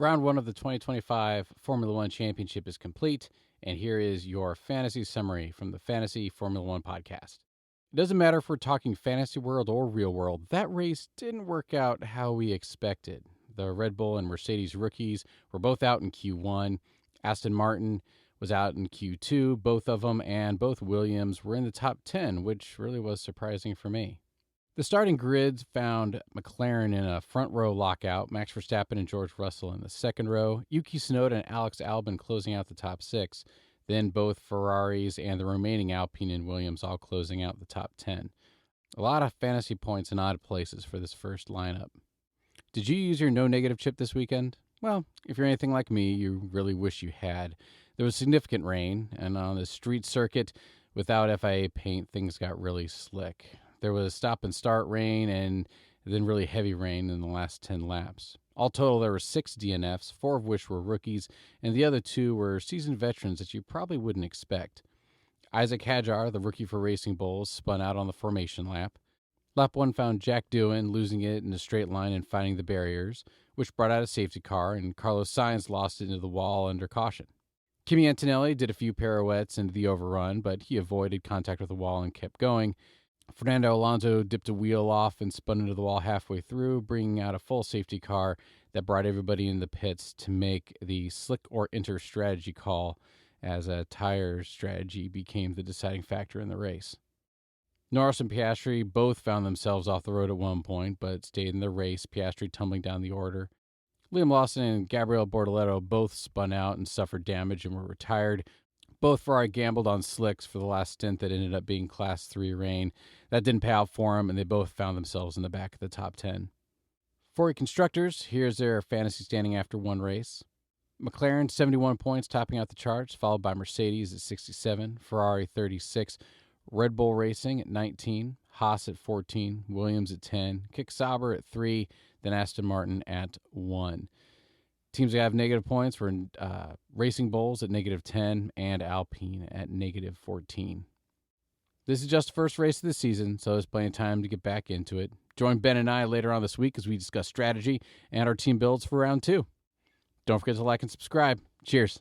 Round one of the 2025 Formula One Championship is complete, and here is your fantasy summary from the Fantasy Formula One podcast. It doesn't matter if we're talking fantasy world or real world, that race didn't work out how we expected. The Red Bull and Mercedes rookies were both out in Q1. Aston Martin was out in Q2, both of them, and both Williams were in the top 10, which really was surprising for me. The starting grids found McLaren in a front row lockout, Max Verstappen and George Russell in the second row, Yuki Tsunoda and Alex Albon closing out the top 6, then both Ferraris and the remaining Alpine and Williams all closing out the top 10. A lot of fantasy points in odd places for this first lineup. Did you use your no negative chip this weekend? Well, if you're anything like me, you really wish you had. There was significant rain, and on the street circuit, without FIA paint, things got really slick. There was stop and start rain and then really heavy rain in the last 10 laps. All total, there were 6 DNFs, 4 of which were rookies, and the other 2 were seasoned veterans that you probably wouldn't expect. Isaac Hadjar, the rookie for Racing Bulls, spun out on the formation lap. Lap 1 found Jack Doohan losing it in a straight line and finding the barriers, which brought out a safety car, and Carlos Sainz lost it into the wall under caution. Kimi Antonelli did a few pirouettes into the overrun, but he avoided contact with the wall and kept going. Fernando Alonso dipped a wheel off and spun into the wall halfway through, bringing out a full safety car that brought everybody in the pits to make the slick or enter strategy call, as a tire strategy became the deciding factor in the race. Norris and Piastri both found themselves off the road at one point, but stayed in the race, Piastri tumbling down the order. Liam Lawson and Gabriel Bortoleto both spun out and suffered damage and were retired. Both Ferrari gambled on slicks for the last stint that ended up being Class 3 rain. That didn't pay out for them, and they both found themselves in the back of the top 10. For constructors, here's their fantasy standing after one race. McLaren, 71 points, topping out the charts, followed by Mercedes at 67, Ferrari 36, Red Bull Racing at 19, Haas at 14, Williams at 10, Kick Sauber at 3, then Aston Martin at 1. Teams that have negative points were Racing Bulls at negative 10 and Alpine at negative 14. This is just the first race of the season, so there's plenty of time to get back into it. Join Ben and I later on this week as we discuss strategy and our team builds for round 2. Don't forget to like and subscribe. Cheers.